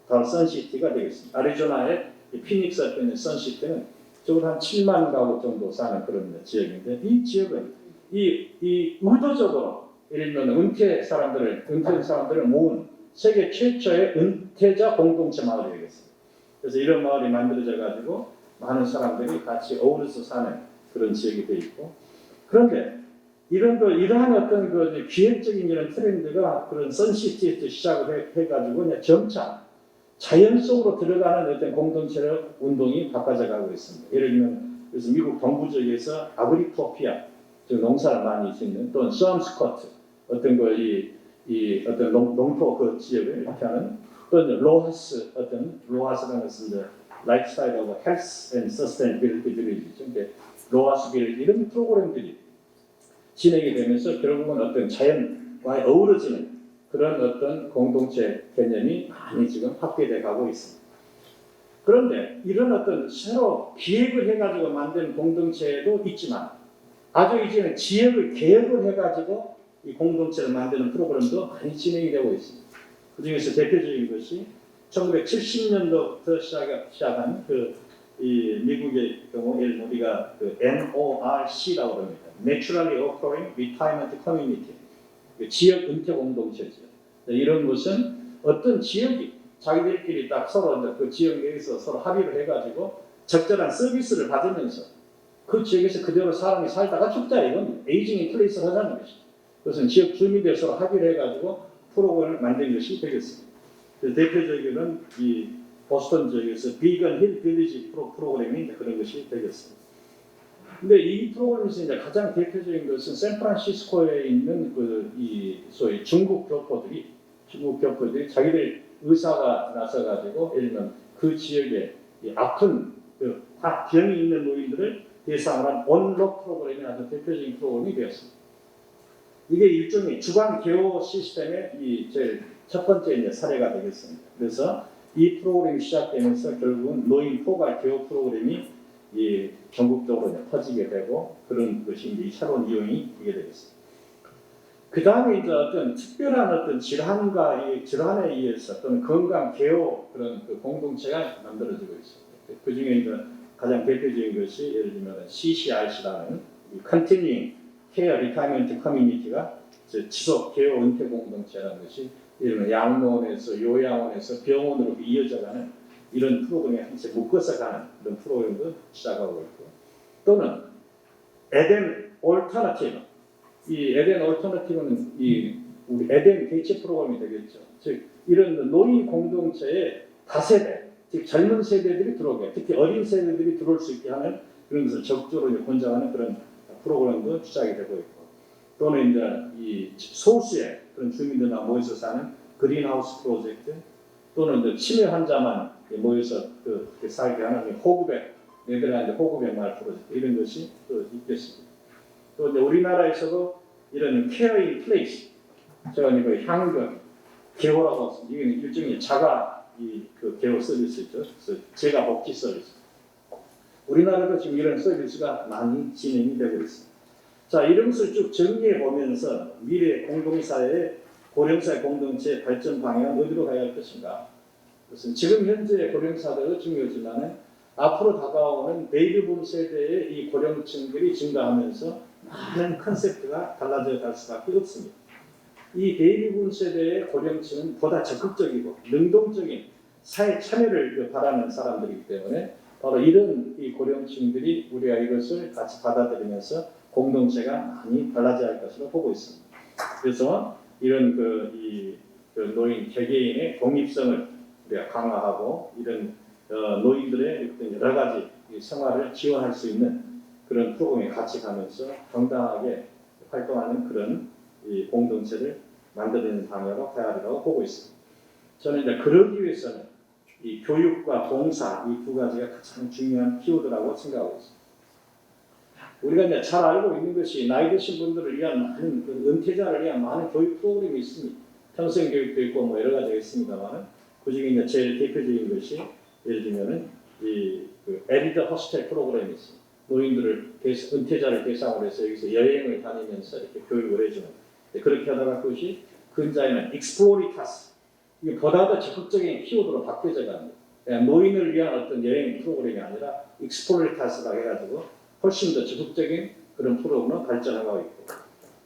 바로 선시티가 되겠습니다. 아리조나의 피닉스에 있는 선시티는 적어도 한 7만 가구 정도 사는 그런 지역인데 이 지역은 이 의도적으로 예를 들면 은퇴 사람들을 모은 세계 최초의 은퇴자 공동체 마을이 되겠습니다. 그래서 이런 마을이 만들어져 가지고 많은 사람들이 같이 어우러서 사는 그런 지역이 되어 있고 그런데 이러한 어떤 그 기획적인 이런 트렌드가 그런 선시티에서 시작을 해가지고 그냥 점차 자연 속으로 들어가는 어떤 공동체의 운동이 바꿔져 가고 있습니다. 예를 들면 그래서 미국 동부 지역에서 아그리토피아, 즉 농사를 많이 짓는 또는 스왑스쿼트 어떤 이 어떤 농토 그 지역을 이렇게 하는 또는 로하스라는 것은 이제 라이프스타일하고 헬스 앤 서스테이너빌리티 빌리지죠. 로하스 빌리지 이런 프로그램들이 진행이 되면서 결국은 어떤 자연과 어우러지는 그런 어떤 공동체 개념이 많이 지금 확대돼 가고 있습니다. 그런데 이런 어떤 새로 기획을 해가지고 만든 공동체도 있지만 아주 이제는 지역을 개혁을 해가지고 이 공동체를 만드는 프로그램도 많이 진행이 되고 있습니다. 그 중에서 대표적인 것이 1970년도부터 시작한 이 미국의 경우 예를 들면 우리가 그 NORC라고 합니다. Naturally Occurring Retirement Community, 지역 은퇴 공동체죠. 이런 것은 어떤 지역이 자기들끼리 딱 서로 그 지역 내에서 서로 합의를 해가지고 적절한 서비스를 받으면서 그 지역에서 그대로 사람이 살다가 죽자 이건 에이징 인 플레이스를 하자는 것이죠. 그것은 지역 주민들 서로 합의를 해가지고 프로그램을 만든 것이 되겠습니다. 대표적인 이 보스턴 지역에서 비건 힐 빌리지 프로그램이 그런 것이 되겠습니다. 근데 이 프로그램에서 이제 가장 대표적인 것은 샌프란시스코에 있는 이 소위 중국 교포들이 자기들 의사가 나서가지고 예를 들면 그 지역에 아픈 다 병이 있는 노인들을 대상으로 한 온록 프로그램이 아주 대표적인 프로그램이 되었습니다. 이게 일종의 주간 개호 시스템의 이 제일 첫 번째 이제 사례가 되겠습니다. 그래서 이 프로그램이 시작되면서 결국은 노인 포괄 개호 프로그램이 이 전국적으로 퍼지게 되고 그런 것이 이제 새로운 이용이 되게 되겠습니다. 그 다음에 이제 어떤 특별한 어떤 질환과 이 질환에 의해서 또는 건강 개요 그런 그 공동체가 만들어지고 있습니다. 그 중에 이제 가장 대표적인 것이 예를 들면 CCRC라는 Continuing Care Retirement Community가 지속 개요 은퇴 공동체라는 것이 예를 들면 양로원에서 요양원에서 병원으로 이어져가는 이런 프로그램에 한 채 묶어서 가는 그런 프로그램도 시작하고 있고 또는 에덴 올터너티브 이 에덴 올터너티브는 이 우리 에덴 대체 프로그램이 되겠죠. 즉 이런 노인 공동체에 다세대, 즉 젊은 세대들이 들어오게, 특히 어린 세대들이 들어올 수 있게 하는 그런 것을 적극적으로 이제 권장하는 그런 프로그램도 시작이 되고 있고, 또는 이제 이 소수의 그런 주민들만 모여서 사는 그린하우스 프로젝트, 또는 이제 치매 환자만 모여서 그렇게 살게 하는 호흡의 네덜란드 호흡의 마을 프로젝트 이런 것이 또 있겠습니다. 또 이제 우리나라에서도 이런 케어 인 플레이스, 제가 이거 향경 개호라고 했습니다. 이게 일종의 자가 그 개호 서비스죠. 그래서 제가 복지 서비스. 우리나라도 지금 이런 서비스가 많이 진행이 되고 있습니다. 자, 이런 것을 쭉 정리해 보면서 미래 공동사회의 고령사회 공동체 발전 방향은 어디로 가야 할 것인가? 그것은 지금 현재 고령사회도 중요하지만 앞으로 다가오는 베이비붐 세대의 이 고령층들이 증가하면서 많은 컨셉트가 달라져 갈 수밖에 없습니다. 이 베이비붐 세대의 고령층은 보다 적극적이고 능동적인 사회 참여를 바라는 사람들이기 때문에 바로 이런 이 고령층들이 우리가 이것을 같이 받아들이면서 공동체가 많이 달라져야 할 것으로 보고 있습니다. 그래서 이런 그 노인 개개인의 독립성을 우리가 강화하고 이런 노인들의 여러 가지 생활을 지원할 수 있는 그런 프로그램에 같이 가면서 당당하게 활동하는 그런 이 공동체를 만드는 방향으로 가야 한다고 보고 있습니다. 저는 이제 그러기 위해서는 이 교육과 봉사 이 두 가지가 가장 중요한 키워드라고 생각하고 있습니다. 우리가 이제 잘 알고 있는 것이 나이 드신 분들을 위한 많은 은퇴자를 위한 많은 교육 프로그램이 있습니다. 평생 교육도 있고 뭐 여러 가지가 있습니다만은 그 중에 이제 제일 대표적인 것이 예를 들면은 그 에리더 호스텔 프로그램이 있습니다. 노인들을 은퇴자를 대상으로 해서 여기서 여행을 다니면서 이렇게 교육을 해주는. 그렇게 하다가 그것이 근자에는 익스플로리타스 이게 보다 더 적극적인 키워드로 바뀌어져 갑니다. 그냥 노인을 위한 어떤 여행 프로그램이 아니라 익스플로리타스라고 해가지고 훨씬 더 적극적인 그런 프로그램으로 발전하고 있고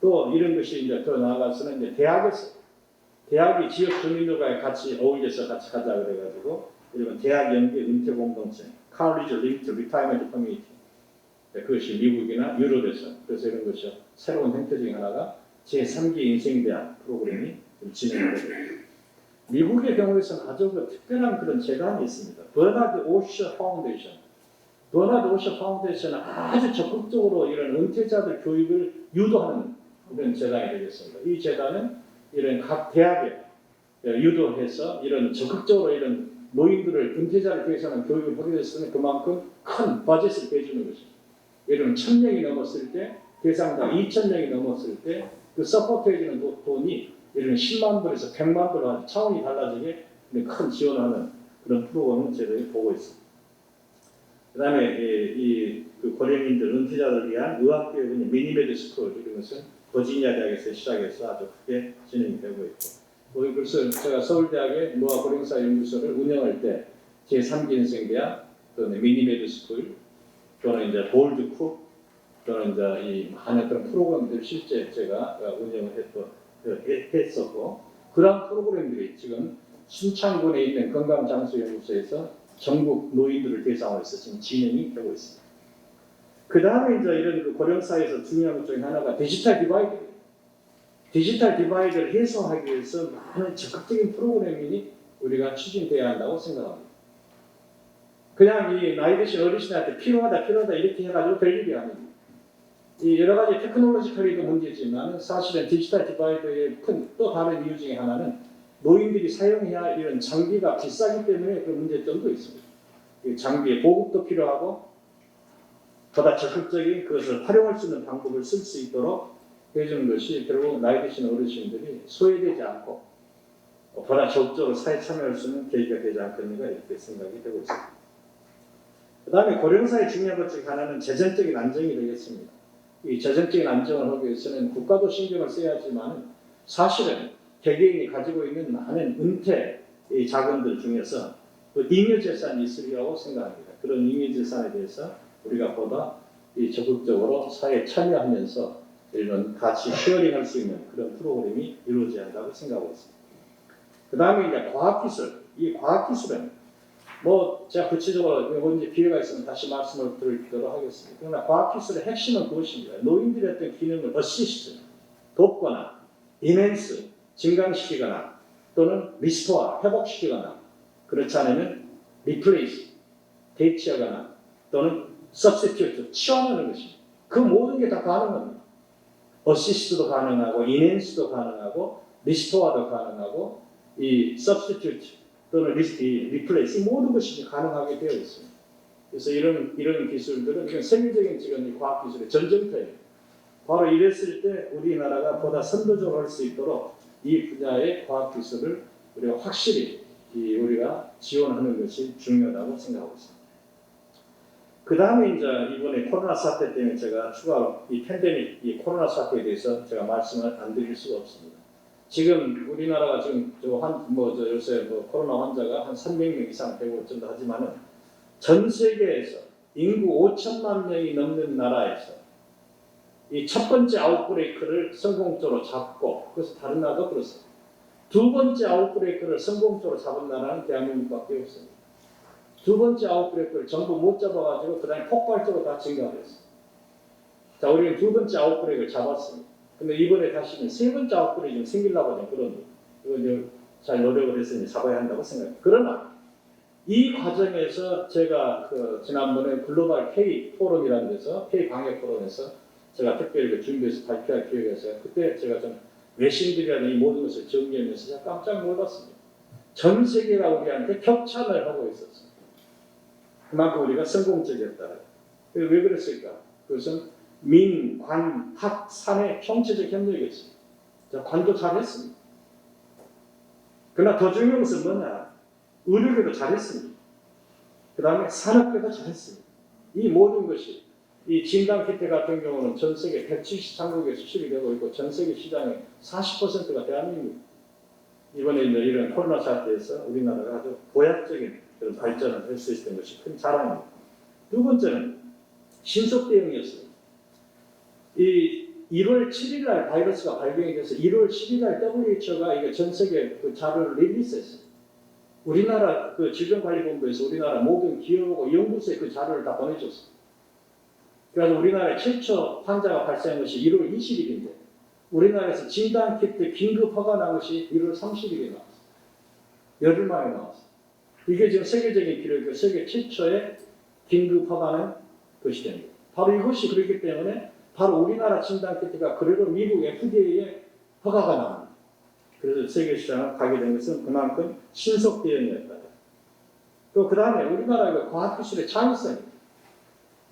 또 이런 것이 이제 더 나아가서는 이제 대학이 지역 주민들과 같이 어울려서 같이 가자 그래가지고 이런 대학 연계 은퇴 공동체, College Linked Retirement Community 그것이 미국이나 유럽에서 그래서 이런 것이 새로운 형태 중에 하나가 제3기 인생대학 프로그램이 진행되고 있습니다. 미국의 경우에서는 아주 특별한 그런 재단이 있습니다. 버나드 오셔 파운데이션. 버나드 오셔 파운데이션은 아주 적극적으로 이런 은퇴자들 교육을 유도하는 그런 재단이 되겠습니다. 이 재단은 이런 각 대학에 유도해서 이런 적극적으로 이런 노인들을 은퇴자를 위해서는 교육을 하게 됐으면 그만큼 큰 버젯을 빼주는 것입니다. 예를 들면 1,000명이 넘었을 때 대상자 2,000명이 넘었을 때 그 서포트해주는 돈이 예를 들면 10만 불에서 100만 불로 차원이 달라지게 큰 지원하는 그런 프로그램을 저희들이 보고 있습니다. 그 다음에 그 고령인들, 은퇴자들을 위한 의학교육은 미니메드 스쿨 이런 것은 버지니아 대학에서 시작해서 아주 크게 진행이 되고 있고 그래서 제가 서울대학의 노아 고령사 연구소를 운영할 때 제3기 인생대학 또는 미니메드 스쿨 또는 이제 볼드쿡 또는 이제 이 많은 그런 프로그램들을 실제 제가 운영을 했었고 그런 프로그램들이 지금 순창군에 있는 건강장수연구소에서 전국 노인들을 대상으로 해서 지금 진행이 되고 있습니다. 그 다음에 이제 이런 그 고령사회에서 중요한 것 중에 하나가 디지털 디바이드. 디지털 디바이드를 해소하기 위해서 많은 적극적인 프로그램이 우리가 추진돼야 한다고 생각합니다. 그냥 이 나이 드신 어르신한테 필요하다 이렇게 해가지고 될 일이 아닙니다. 이 여러 가지 테크놀로지컬리도 문제지만 사실은 디지털 디바이드의 큰 또 다른 이유 중에 하나는 노인들이 사용해야 할 이런 장비가 비싸기 때문에 그 문제점도 있습니다. 이 장비의 보급도 필요하고 보다 적극적인 그것을 활용할 수 있는 방법을 쓸 수 있도록 해주는 것이 결국 나이 드신 어르신들이 소외되지 않고 보다 적극적으로 사회 참여할 수 있는 계기가 되지 않겠는가 이렇게 생각이 되고 있습니다. 그 다음에 고령사의 중요한 것 중에 하나는 재정적인 안정이 되겠습니다. 이 재정적인 안정을 하기 위해서는 국가도 신경을 써야지만 사실은 개개인이 가지고 있는 많은 은퇴 이 자금들 중에서 그 잉여재산이 있으리라고 생각합니다. 그런 잉여재산에 대해서 우리가 보다 이 적극적으로 사회에 참여하면서 이런 같이 쉐어링할 수 있는 그런 프로그램이 이루어져야 한다고 생각하고 있습니다. 그 다음에 이제 과학기술, 이 과학기술은 뭐 제가 구체적으로 언제 기회가 있으면 다시 말씀을 드리도록 하겠습니다. 그러나 과학기술의 핵심은 그것입니다. 노인들의 어떤 기능을 어시스트, 돕거나 인핸스, 증강시키거나 또는 리스토어, 회복시키거나 그렇지 않으면 리플레이스, 대체하거나 또는 서브스티튜트, 치환하는 것입니다. 그 모든 게 다 가능합니다. 어시스트도 가능하고 인핸스도 가능하고 리스토어도 가능하고 이 서브스티튜트 또는 리플레이스 이 모든 것이 가능하게 되어 있습니다. 그래서 이런 기술들은 이건 세계적인 지금 과학 기술의 전쟁터예요. 바로 이랬을 때 우리나라가 보다 선도적으로 할 수 있도록 이 분야의 과학 기술을 우리가 확실히 우리가 지원하는 것이 중요하다고 생각하고 있습니다. 그 다음에 이제 이번에 코로나 사태 때문에 제가 추가로 이 팬데믹, 이 코로나 사태에 대해서 제가 말씀을 안 드릴 수가 없습니다. 지금 우리나라가 지금 요새 코로나 환자가 한 300명 이상 되고 정도 하지만은 전 세계에서 인구 5천만 명이 넘는 나라에서 이 첫 번째 아웃브레이크를 성공적으로 잡고 그래서 다른 나라도 그렇습니다. 두 번째 아웃브레이크를 성공적으로 잡은 나라는 대한민국밖에 없습니다. 두 번째 아웃브레이크를 전부 못 잡아가지고 그 다음에 폭발적으로 다 증가를 했어요. 자, 우리는 두 번째 아웃브레이크를 잡았습니다. 근데 이번에 다시는 세 번째 아웃브레이크 좀 생기려고 하는 그런 이거 이제 잘 노력을 해서 잡아야 한다고 생각합니다. 그러나 이 과정에서 제가 지난번에 글로벌 K 포럼이라는 데서 K 방역 포럼에서 제가 특별히 준비해서 발표할 기회가 있어요. 그때 제가 좀 외신들이라는 이 모든 것을 정리하면서 제가 깜짝 놀랐습니다. 전 세계가 우리한테 격찬을 하고 있었어요. 그만큼 우리가 성공적이었다. 왜 그랬을까? 그것은 민, 관, 학, 산의 총체적 협력이었습니다. 관도 잘했습니다. 그러나 더 중요한 것은 뭐냐? 의료계도 잘했습니다. 그 다음에 산업계도 잘했습니다. 이 모든 것이 이 진단키트 같은 경우는 전 세계 173국에 수출이 되고 있고 전 세계 시장의 40%가 대한민국. 이번에 이런 코로나 사태에서 우리나라가 아주 보약적인 그런 발전을 할 수 있었던 것이 큰 자랑입니다. 두 번째는 신속 대응이었습니다. 이 1월 7일 날 바이러스가 발병이 돼서 1월 10일 날 WHO가 이거 전 세계 그 자료를 릴리스했어요. 우리나라 그 질병관리본부에서 우리나라 모든 기업하고 연구소에 그 자료를 다 보내줬어요. 그래서 우리나라에 최초 환자가 발생한 것이 1월 20일인데 우리나라에서 진단키트 긴급 허가 난 것이 1월 30일에 나왔어요. 열흘 만에 나왔어요. 이게 지금 세계적인 기록이고 세계 최초의 긴급 허가는 것이 됩니다. 바로 이것이 그렇기 때문에 바로 우리나라 진단키트가 그래도 미국 FDA에 허가가 나옵니다. 그래서 세계 시장을 가게 된 것은 그만큼 신속 대응이었다. 또 그 다음에 우리나라가 과학기술의 창의성입니다.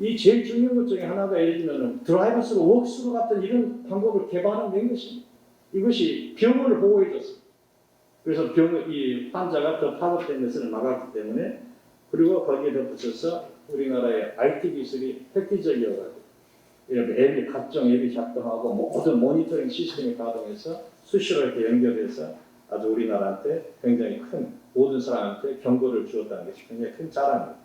이 제일 중요한 것 중에 하나가 예를 들면 드라이브스루, 워크스루 같은 이런 방법을 개발한 것입니다. 이것이 병원을 보호해줬습니다. 그래서 이 환자가 더 파급된 것을 막았기 때문에 그리고 거기에 덧붙여서 우리나라의 IT 기술이 획기적이어가지고 이런 각종 앱이 작동하고 모든 모니터링 시스템이 가동해서 수시로 이렇게 연결해서 아주 우리나라한테 굉장히 큰 모든 사람한테 경고를 주었다는 것이 굉장히 큰 자랑입니다.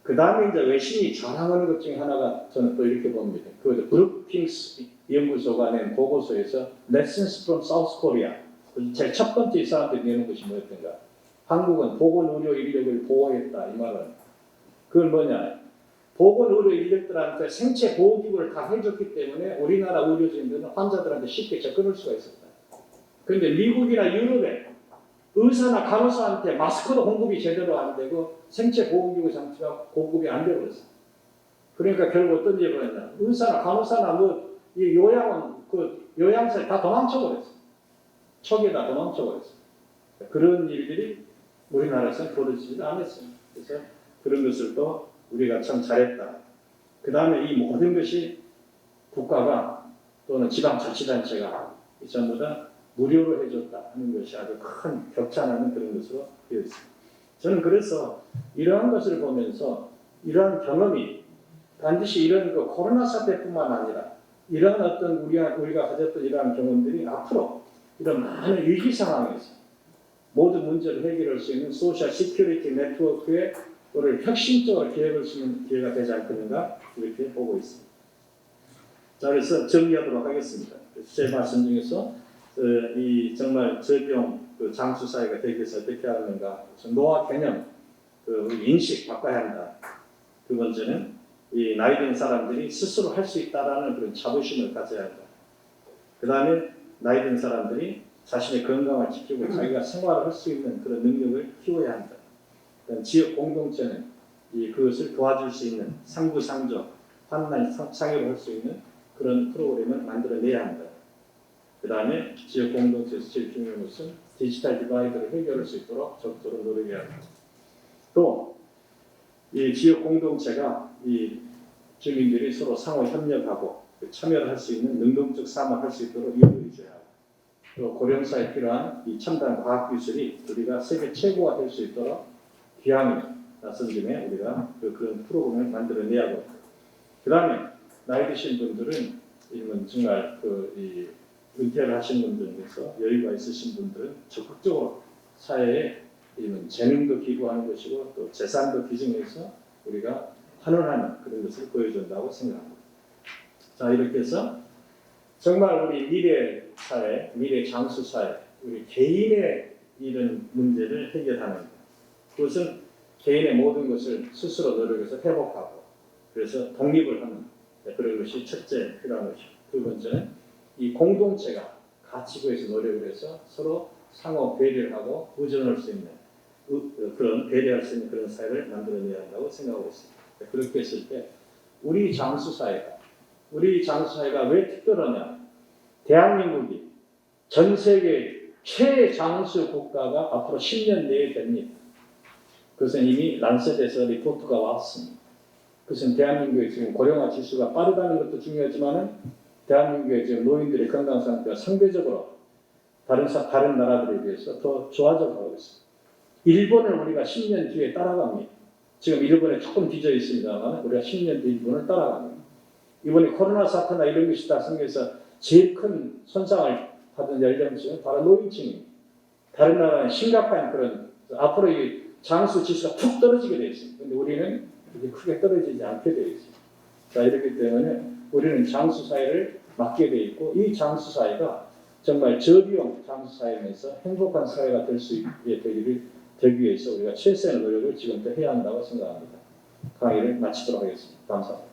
그 다음에 이제 외신이 자랑하는 것 중에 하나가 저는 또 이렇게 봅니다. 그 브루킹스 연구소가 낸 보고서에서 Lessons from South Korea 제일 첫 번째 이 사람들이 내는 것이 뭐였던가? 한국은 보건의료 인력을 보호했다 이 말은 그건 뭐냐? 보건의료 인력들한테 생체 보호기구를 다 해줬기 때문에 우리나라 의료진들은 환자들한테 쉽게 접근할 수가 있었다. 그런데 미국이나 유럽에 의사나 간호사한테 마스크도 공급이 제대로 안 되고 생체 보호기구 장치가 공급이 안 되고 있어요. 그러니까 결국 어떤 일을 했냐? 의사나 간호사나 이 요양원 요양사에 다 도망쳐버렸어요. 척에다 도망쳐버렸어요. 그런 일들이 우리나라에서는 벌어지지도 않았어요. 그래서 그런 것을 또 우리가 참 잘했다. 그 다음에 이 모든 것이 국가가 또는 지방자치단체가 전부 다 무료로 해줬다 하는 것이 아주 큰 격찬하는 그런 것으로 되어 있습니다. 저는 그래서 이러한 것을 보면서 이러한 경험이 반드시 이런 그 코로나 사태뿐만 아니라 이런 어떤 우리가 가졌던 이러한 경험들이 앞으로 이런 많은 위기 상황에서 모든 문제를 해결할 수 있는 소셜 시큐리티 네트워크의 우리를 혁신적으로 기획할 수 있는 기회가 되지 않겠는가 이렇게 보고 있습니다. 자, 그래서 정리하도록 하겠습니다. 제 말씀 중에서 이 정말 적용 장수 사회가 되기 위해서 어떻게 하는가? 노화 개념, 우리 인식 바꿔야 한다. 두 번째는 이 나이 든 사람들이 스스로 할 수 있다라는 그런 자부심을 가져야 한다. 그 다음에 나이 든 사람들이 자신의 건강을 지키고 자기가 생활을 할 수 있는 그런 능력을 키워야 한다. 지역 공동체는 그것을 도와줄 수 있는 상부상조, 환난 상해를 할 수 있는 그런 프로그램을 만들어내야 한다. 그 다음에 지역 공동체에서 제일 중요한 것은 디지털 디바이드를 해결할 수 있도록 적극적으로 노력해야 한다. 또 이 지역 공동체가 이 주민들이 서로 상호 협력하고 참여를 할 수 있는 능동적 삶을 할 수 있도록 이루어져야 하고 또 고령사에 필요한 이 첨단 과학 기술이 우리가 세계 최고가 될 수 있도록 기왕에 나선 김에 우리가 그런 프로그램을 만들어내야 하고 그 다음에 나이 드신 분들은 이런 정말 이 은퇴를 하신 분들 중에서 여유가 있으신 분들은 적극적으로 사회에 이런 재능도 기부하는 것이고 또 재산도 기증해서 우리가 환원하는 그런 것을 보여준다고 생각합니다. 자, 이렇게 해서 정말 우리 미래 사회, 미래 장수 사회, 우리 개인의 이런 문제를 해결하는 것. 그것은 개인의 모든 것을 스스로 노력해서 회복하고 그래서 독립을 하는 그런 것이 첫째 필요한 것이고 두 번째는 이 공동체가 가치구에서 노력을 해서 서로 상호 배려를 하고 의존할 수 있는 그런 배려할 수 있는 그런 사회를 만들어내야 한다고 생각하고 있습니다. 그렇게 했을 때 우리 장수 사회가 왜 특별하냐? 대한민국이 전 세계 최장수 국가가 앞으로 10년 내에 됩니다. 그것은 이미 란셋에서 리포트가 왔습니다. 그것은 대한민국의 지금 고령화 지수가 빠르다는 것도 중요하지만은 대한민국의 지금 노인들의 건강 상태가 상대적으로 다른 나라들에 비해서 더 좋아져 가고 있습니다. 일본을 우리가 10년 뒤에 따라갑니다. 지금 일본에 조금 뒤져 있습니다만 우리가 10년 뒤에 일본을 따라갑니다. 이번에 코로나 사태나 이런 것이 다 생겨서 제일 큰 손상을 받은 연령층은 바로 노인층입니다. 다른 나라는 심각한 그런 앞으로 이 장수 지수가 툭 떨어지게 되어 있습니다. 그런데 우리는 이게 크게 떨어지지 않게 되어 있습니다. 자, 이렇기 때문에 우리는 장수 사회를 맡게 되어 있고 이 장수 사회가 정말 저비용 장수 사회면서 행복한 사회가 될 수 있게 되기 위해서 우리가 최선의 노력을 지금부터 해야 한다고 생각합니다. 강의를 마치도록 하겠습니다. 감사합니다.